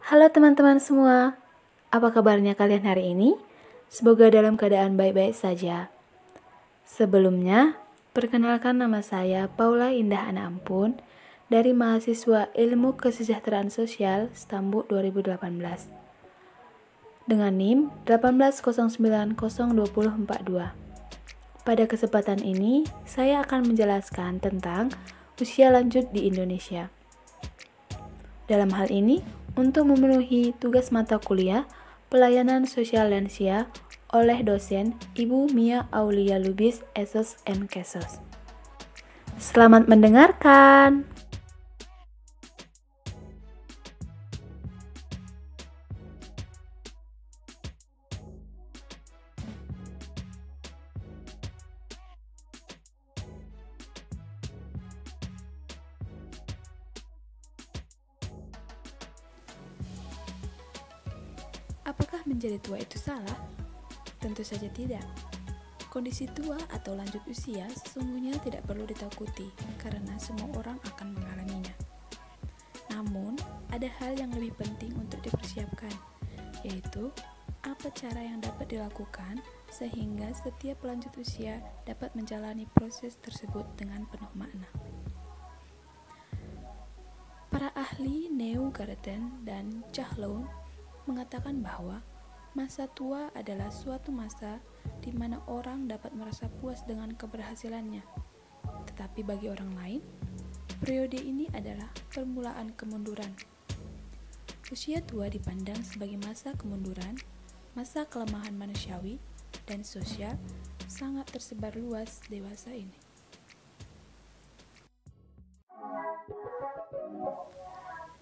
Halo teman-teman semua, apa kabarnya kalian hari ini? Semoga dalam keadaan baik-baik saja. Sebelumnya, perkenalkan nama saya Paula Indah Ana Ampun dari mahasiswa Ilmu Kesejahteraan Sosial Stambuk 2018 dengan NIM 180902042. Pada kesempatan ini, saya akan menjelaskan tentang usia lanjut di Indonesia. Dalam hal ini, untuk memenuhi tugas mata kuliah Pelayanan Sosial Lansia oleh dosen Ibu Mia Aulia Lubis Esos Kesos. Selamat mendengarkan. Apakah menjadi tua itu salah? Tentu saja tidak. Kondisi tua atau lanjut usia sesungguhnya tidak perlu ditakuti karena semua orang akan mengalaminya. Namun, ada hal yang lebih penting untuk dipersiapkan, yaitu apa cara yang dapat dilakukan sehingga setiap lanjut usia dapat menjalani proses tersebut dengan penuh makna. Para ahli Neu Garten dan Chahloun mengatakan bahwa masa tua adalah suatu masa di mana orang dapat merasa puas dengan keberhasilannya. Tetapi bagi orang lain, periode ini adalah permulaan kemunduran. Usia tua dipandang sebagai masa kemunduran, masa kelemahan manusiawi dan sosial sangat tersebar luas dewasa ini.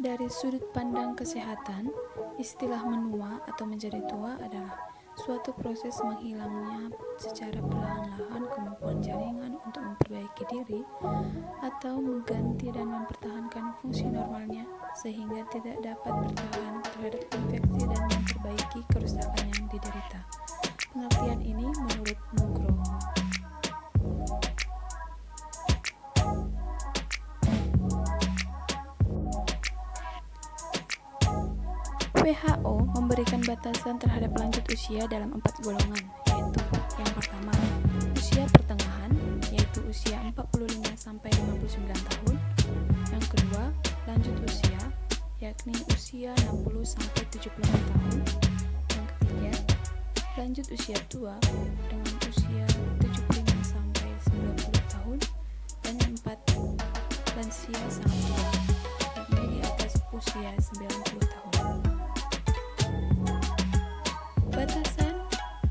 Dari sudut pandang kesehatan, istilah menua atau menjadi tua adalah suatu proses menghilangnya secara perlahan-lahan kemampuan jaringan untuk memperbaiki diri atau mengganti dan mempertahankan fungsi normalnya sehingga tidak dapat bertahan terhadap infeksi dan memperbaiki kerusakan yang diderita. Pengertian ini menurut Nugroho. WHO memberikan batasan terhadap lanjut usia dalam 4 golongan, yaitu yang pertama, usia pertengahan, yaitu usia 45-59 tahun. Yang kedua, lanjut usia, yakni usia 60-74 tahun. Yang ketiga, lanjut usia tua dengan usia 75-90 tahun. Dan yang keempat, lansia sangat tua, yakni di atas usia 90 tahun. Batasan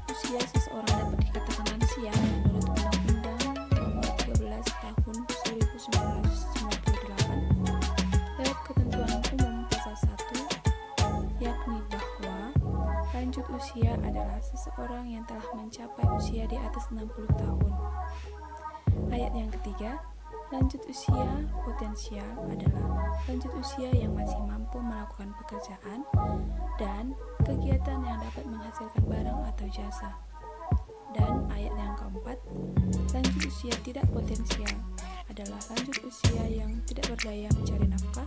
usia seseorang dapat dikatakan lansia menurut Undang-Undang Nomor 13 Tahun 1998 lewat Ketentuan Umum Pasal 1, yakni bahwa lanjut usia adalah seseorang yang telah mencapai usia di atas 60 tahun. Ayat yang ketiga, lanjut usia potensial adalah lanjut usia yang masih mampu melakukan pekerjaan dan kegiatan yang dapat menghasilkan barang atau jasa. Dan ayat yang keempat, lanjut usia tidak potensial adalah lanjut usia yang tidak berdaya mencari nafkah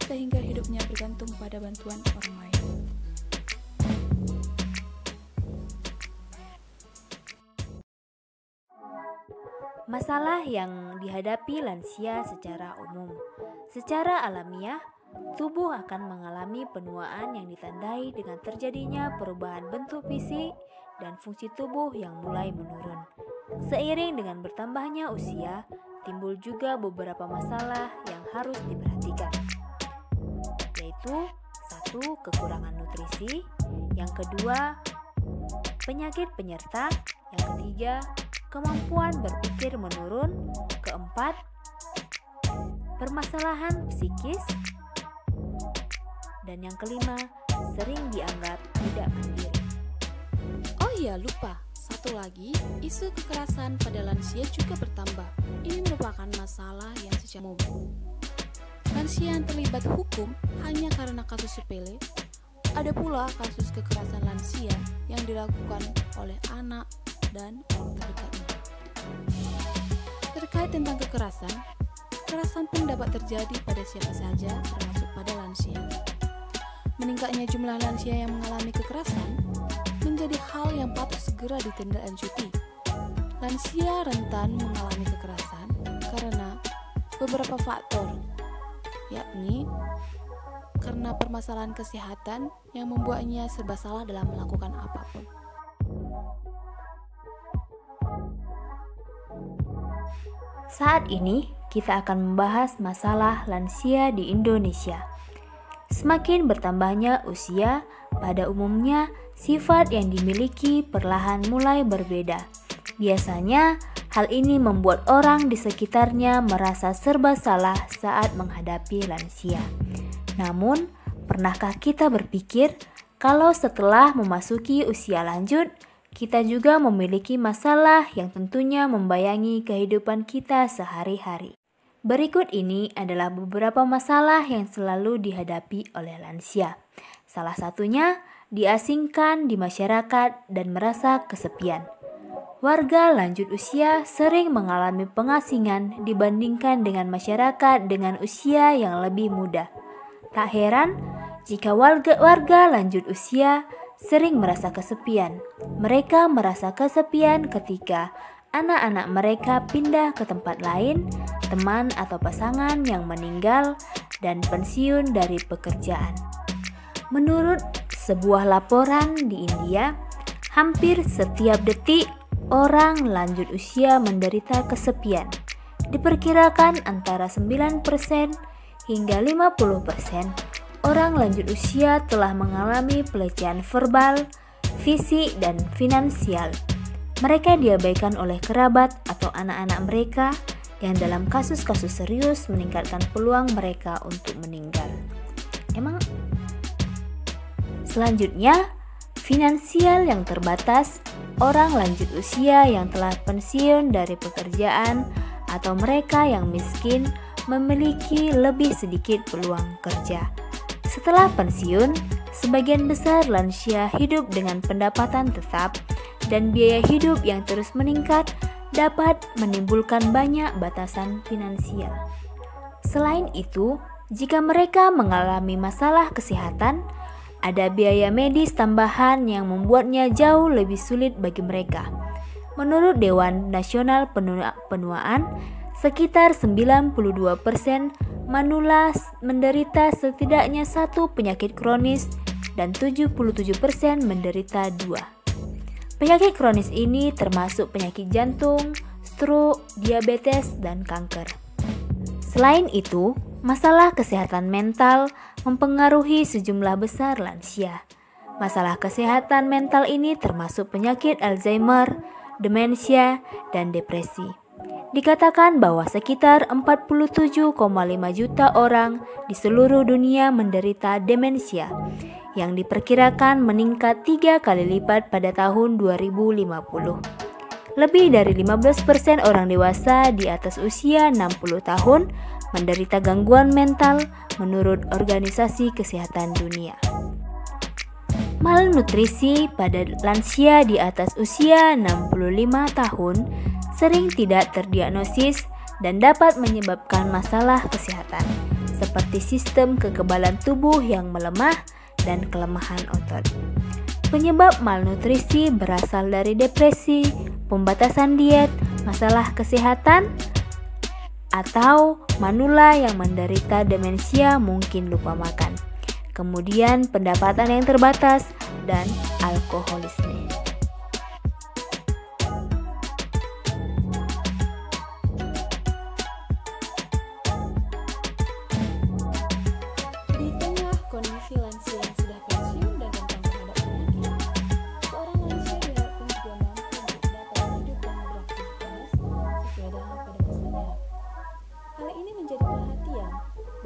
sehingga hidupnya bergantung pada bantuan orang lain. Masalah yang dihadapi lansia secara umum. Secara alamiah, tubuh akan mengalami penuaan yang ditandai dengan terjadinya perubahan bentuk fisik dan fungsi tubuh yang mulai menurun. Seiring dengan bertambahnya usia, timbul juga beberapa masalah yang harus diperhatikan, yaitu 1. Kekurangan nutrisi, yang kedua, penyakit penyerta, yang ketiga, kemampuan berpikir menurun, keempat, permasalahan psikis, dan yang kelima, sering dianggap tidak mandiri. Oh iya, lupa. Satu lagi, isu kekerasan pada lansia juga bertambah. Ini merupakan masalah yang secara umum. Lansia yang terlibat hukum hanya karena kasus sepele. Ada pula kasus kekerasan lansia yang dilakukan oleh anak dan orang terdekatnya. Terkait tentang kekerasan pun dapat terjadi pada siapa saja, termasuk pada lansia. meningkatnya jumlah lansia yang mengalami kekerasan menjadi hal yang patut segera ditindaklanjuti. Lansia rentan mengalami kekerasan karena beberapa faktor, yakni karena permasalahan kesehatan yang membuatnya serba salah dalam melakukan apapun. Saat ini, kita akan membahas masalah lansia di Indonesia. Semakin bertambahnya usia, pada umumnya sifat yang dimiliki perlahan mulai berbeda. Biasanya, hal ini membuat orang di sekitarnya merasa serba salah saat menghadapi lansia. Namun, pernahkah kita berpikir kalau setelah memasuki usia lanjut, kita juga memiliki masalah yang tentunya membayangi kehidupan kita sehari-hari. Berikut ini adalah beberapa masalah yang selalu dihadapi oleh lansia. Salah satunya, diasingkan di masyarakat dan merasa kesepian. Warga lanjut usia sering mengalami pengasingan dibandingkan dengan masyarakat dengan usia yang lebih muda. Tak heran jika warga lanjut usia sering merasa kesepian. Mereka merasa kesepian ketika anak-anak mereka pindah ke tempat lain, teman atau pasangan yang meninggal, dan pensiun dari pekerjaan. Menurut sebuah laporan di India, hampir setiap detik orang lanjut usia menderita kesepian. Diperkirakan antara 9% hingga 50% orang lanjut usia telah mengalami pelecehan verbal, fisik, dan finansial. Mereka diabaikan oleh kerabat atau anak-anak mereka yang dalam kasus-kasus serius meningkatkan peluang mereka untuk meninggal. Selanjutnya, finansial yang terbatas. Orang lanjut usia yang telah pensiun dari pekerjaan atau mereka yang miskin memiliki lebih sedikit peluang kerja. Setelah pensiun, sebagian besar lansia hidup dengan pendapatan tetap dan biaya hidup yang terus meningkat dapat menimbulkan banyak batasan finansial. Selain itu, jika mereka mengalami masalah kesehatan, ada biaya medis tambahan yang membuatnya jauh lebih sulit bagi mereka. Menurut Dewan Nasional Penuaan, sekitar 92% manula menderita setidaknya satu penyakit kronis dan 77% menderita dua. Penyakit kronis ini termasuk penyakit jantung, stroke, diabetes, dan kanker. Selain itu, masalah kesehatan mental mempengaruhi sejumlah besar lansia. Masalah kesehatan mental ini termasuk penyakit Alzheimer, demensia, dan depresi. Dikatakan bahwa sekitar 47,5 juta orang di seluruh dunia menderita demensia, yang diperkirakan meningkat 3 kali lipat pada tahun 2050. Lebih dari 15% orang dewasa di atas usia 60 tahun menderita gangguan mental menurut Organisasi Kesehatan Dunia. Malnutrisi pada lansia di atas usia 65 tahun sering tidak terdiagnosis dan dapat menyebabkan masalah kesehatan seperti sistem kekebalan tubuh yang melemah dan kelemahan otot. Penyebab malnutrisi berasal dari depresi, pembatasan diet, masalah kesehatan, atau manula yang menderita demensia mungkin lupa makan. Kemudian pendapatan yang terbatas dan alkoholisme. Di tengah kondisi lansia yang sudah pensiun dan rentan terhadap penyakit, seorang lansia diharapkan juga mampu untuk dapat hidup dan beraktivitas sesuai dengan pada masanya. Hal ini menjadi perhatian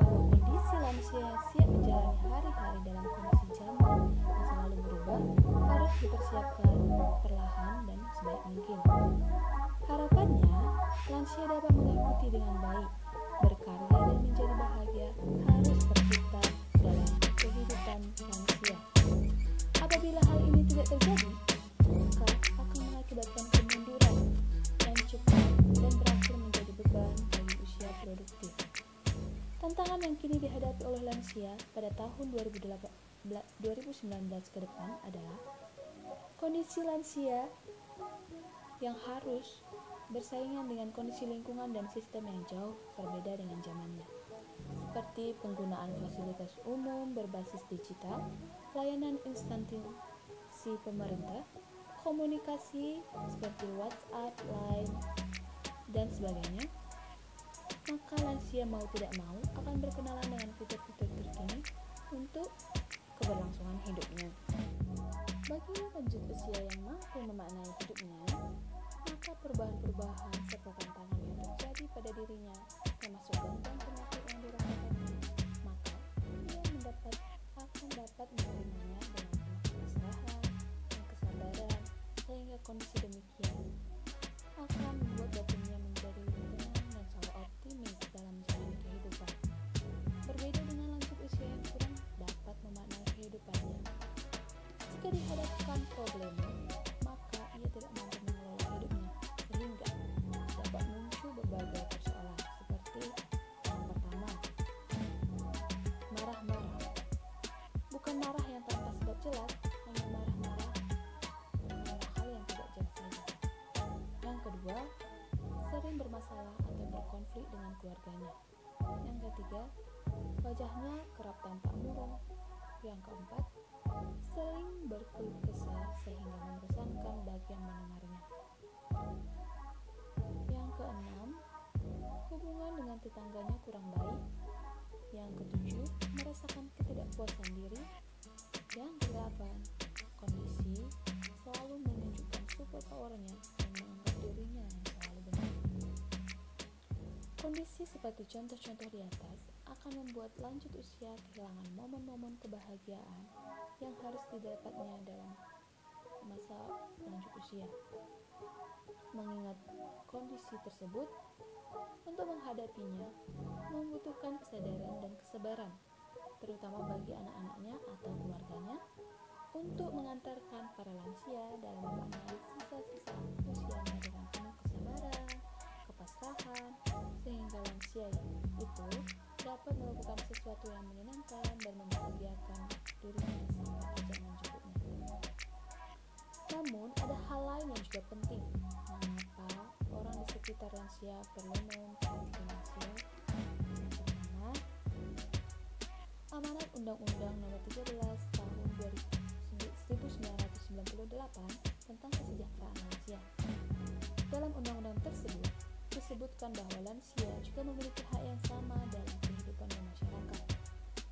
bahwa kondisi lansia yang siap menjalani hari-hari dalam kondisi zaman yang selalu berubah harus dipersiapkan perlahan dan sebaik mungkin. Harapannya, lansia dapat mengikuti dengan baik, berkarya dan menjadi bahagia harus tercipta dalam kehidupan lansia. Apabila hal ini tidak terjadi, maka akan mengakibatkan kemunduran yang cepat dan berakhir menjadi beban bagi usia produktif. Tantangan yang kini dihadapi oleh lansia pada tahun 2018 2019 ke depan adalah kondisi lansia yang harus bersaingan dengan kondisi lingkungan dan sistem yang jauh berbeda dengan zamannya, seperti penggunaan fasilitas umum berbasis digital, layanan instansi pemerintah, komunikasi seperti WhatsApp, Line, dan sebagainya. Maka lansia mau tidak mau akan berkenalan dengan fitur-fitur terkini untuk keberlangsungan hidupnya. Bagi lanjut usia yang mampu memaknai hidupnya, maka perubahan-perubahan serta tantangan yang terjadi pada dirinya, termasuk gangguan penyakit yang dirasakannya, maka ia akan dapat menerimanya dengan penuh kepasrahan dan kesabaran, sehingga kondisi demikian akan membuat batinnya menjadi lebih tenang dan selalu optimis dalam menjalani kehidupan. Berbeda dengan lanjut usia yang kurang dapat memaknai kehidupannya. Jika dihadapkan problema, maka ia tidak mampu mengelola hidupnya, sehingga dapat muncul berbagai persoalan seperti yang pertama, marah-marah. Bukan marah yang tanpa sebab jelas, hanya marah-marah karena hal yang tidak jelas saja. Yang kedua, sering bermasalah atau berkonflik dengan keluarganya. Yang ketiga, wajahnya kerap tampak murung. Yang keempat, sering berkeluh kesah sehingga membosankan bagi yang mendengarnya. Yang keenam, hubungan dengan tetangganya kurang baik. Yang ketujuh, merasakan ketidakpuasan diri. Yang kedelapan, kondisi selalu menunjukkan super powernya dan menganggap dirinya yang selalu benar. Kondisi seperti contoh-contoh di atas akan membuat lanjut usia kehilangan momen-momen kebahagiaan yang harus didapatnya dalam masa lanjut usia. Mengingat kondisi tersebut, untuk menghadapinya membutuhkan kesadaran dan kesabaran, terutama bagi anak-anaknya atau keluarganya, untuk mengantarkan para lansia dalam memaknai sisa-sisa usianya dengan penuh kesabaran, kepasrahan, sehingga lansia itu dapat melakukan sesuatu yang menyenangkan dan membahagiakan dirinya sampai ke zaman berikutnya. Namun, ada hal lain yang juga penting. Mengapa orang di sekitar lansia perlu memperhatikan lansia? Yang pertama, amanat Undang-Undang Nomor 13 Tahun 1998 tentang kesejahteraan lansia. Dalam undang-undang tersebut disebutkan bahwa lansia juga memiliki hak yang sama dalam kehidupan bermasyarakat,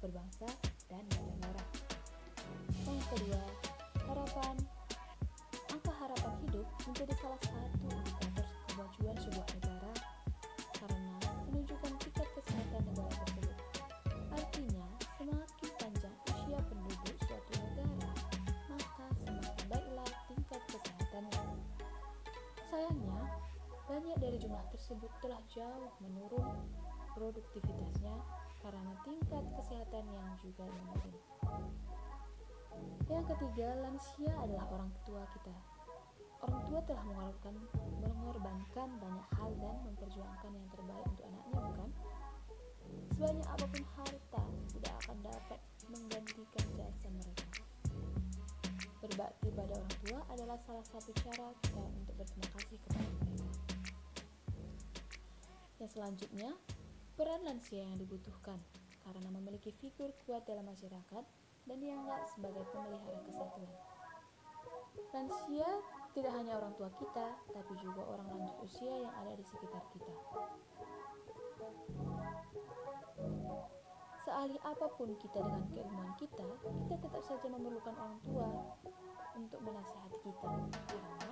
berbangsa, dan bernegara. Yang kedua, angka harapan hidup menjadi salah satu indikator kemajuan sebuah negara karena menunjukkan tingkat kesehatan negara tersebut. Artinya, semakin panjang usia penduduk suatu negara, maka semakin baiklah tingkat kesehatannya. Sayangnya, banyak dari jumlah tersebut telah jauh menurun produktivitasnya karena tingkat kesehatan yang juga menurun. Yang ketiga, lansia adalah orang tua kita. Orang tua telah mengorbankan banyak hal dan memperjuangkan yang terbaik untuk anaknya, bukan? Sebanyak apapun harta tidak akan dapat menggantikan jasa mereka. Berbakti pada orang tua adalah salah satu cara kita untuk berterima kasih kepada mereka. Yang selanjutnya, peran lansia yang dibutuhkan karena memiliki figur kuat dalam masyarakat dan dianggap sebagai pemelihara kesatuan. Lansia tidak hanya orang tua kita, tapi juga orang lanjut usia yang ada di sekitar kita. Sealih apapun kita dengan keilmuan kita tetap saja memerlukan orang tua untuk menasihati kita, karena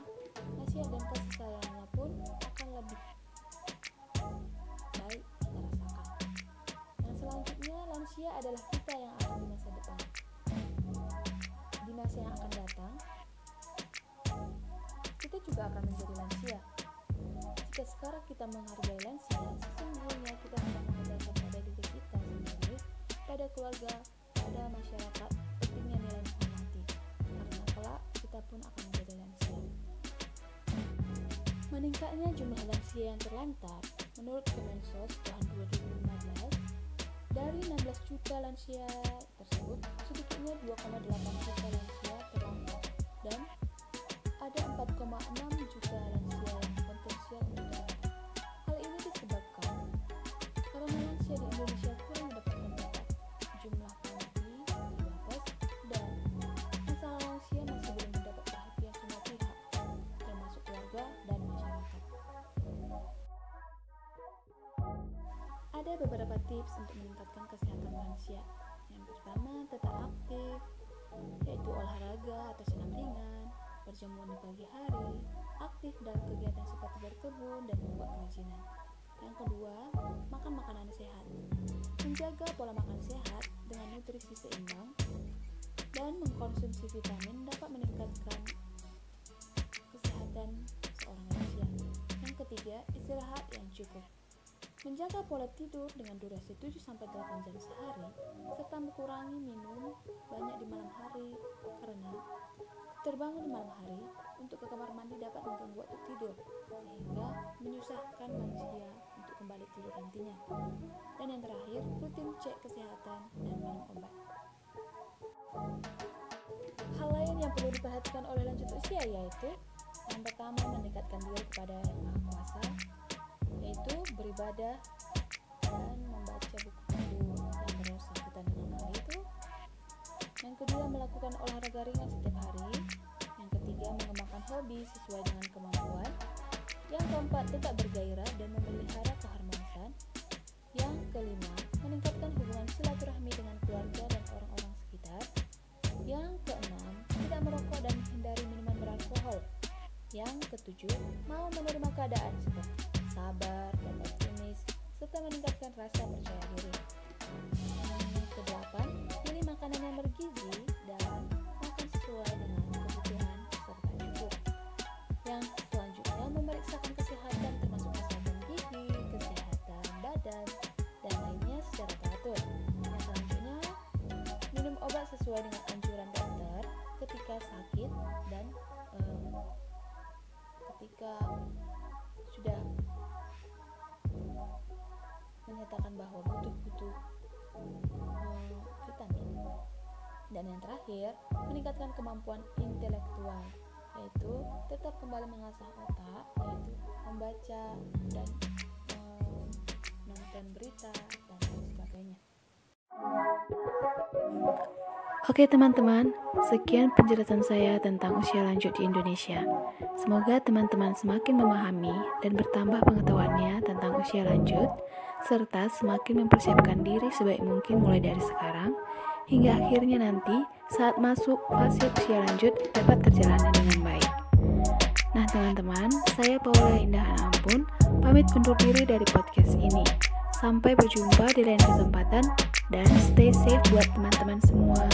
nasihat dan kasih sayangnya pun akan lebih baik kita rasakan. Yang selanjutnya, lansia adalah kita yang akan di masa depan. Di masa yang akan datang, kita juga akan menjadi lansia. Jika sekarang kita menghargai lansia, sesungguhnya kita akan mengajarkan pada diri kita sendiri, pada keluarga, pada masyarakat, pentingnya nilai menghormati, karena kelak kita pun akan menjadi lansia. Meningkatnya jumlah lansia yang terlantar, menurut Kemensos tahun 2015, Dari 16 juta lansia tersebut, sedikitnya 2,8 juta lansia terlantar dan ada 4,6 juta lansia yang potensial untuk terlantar. Hal ini disebabkan karena lansia di Indonesia kurang mendapatkan tempat, jumlah panti terbatas, dan masalah lansia masih belum mendapat perhatian semua pihak, termasuk keluarga dan masyarakat. Ada beberapa tips untuk meningkatkan kesehatan lansia. Yang pertama, tetap aktif, yaitu olahraga atau senam ringan, berjamuan di pagi hari, aktif dalam kegiatan seperti berkebun dan membuat kerajinan. Yang kedua, makan makanan sehat. Menjaga pola makan sehat dengan nutrisi seimbang dan mengkonsumsi vitamin dapat meningkatkan kesehatan seorang lansia. Yang ketiga, istirahat yang cukup. Menjaga pola tidur dengan durasi 7-8 jam sehari, serta mengurangi minum banyak di malam hari, karena terbangun di malam hari untuk ke kamar mandi dapat mengganggu waktu tidur, sehingga menyusahkan manusia untuk kembali tidur nantinya. Dan yang terakhir, rutin cek kesehatan dan minum obat. Hal lain yang perlu diperhatikan oleh lanjut usia yaitu yang pertama, meningkatkan diri kepada Yang Maha Kuasa, yaitu beribadah dan membaca buku-buku yang bersangkutan dengan hal itu. Yang kedua, melakukan olahraga ringan setiap hari. Yang ketiga, mengembangkan hobi sesuai dengan kemampuan. Yang keempat, tetap bergairah dan memelihara keharmonisan. Yang kelima, meningkatkan hubungan silaturahmi dengan keluarga dan orang-orang sekitar. Yang keenam, tidak merokok dan menghindari minuman beralkohol. Yang ketujuh, mau menerima keadaan seperti sabar dan optimis, serta meningkatkan rasa percaya diri. Yang kedelapan, pilih makanan yang bergizi dan makan sesuai dengan kebutuhan serta cukup. Yang selanjutnya, memeriksakan kesehatan termasuk kesehatan gigi, kesehatan badan, dan lainnya secara teratur. Yang selanjutnya, minum obat sesuai dengan anjuran dokter ketika sakit dan ketika sudah menyatakan bahwa butuh vitamin. Dan yang terakhir, meningkatkan kemampuan intelektual, yaitu tetap kembali mengasah otak, yaitu membaca dan menonton berita dan lain sebagainya. Oke teman-teman, sekian penjelasan saya tentang usia lanjut di Indonesia. Semoga teman-teman semakin memahami dan bertambah pengetahuannya tentang usia lanjut, serta semakin mempersiapkan diri sebaik mungkin mulai dari sekarang, hingga akhirnya nanti saat masuk fase usia lanjut dapat terjalani dengan baik. Nah teman-teman, saya Paula Indah Ampun, pamit undur diri dari podcast ini. Sampai berjumpa di lain kesempatan, dan stay safe buat teman-teman semua.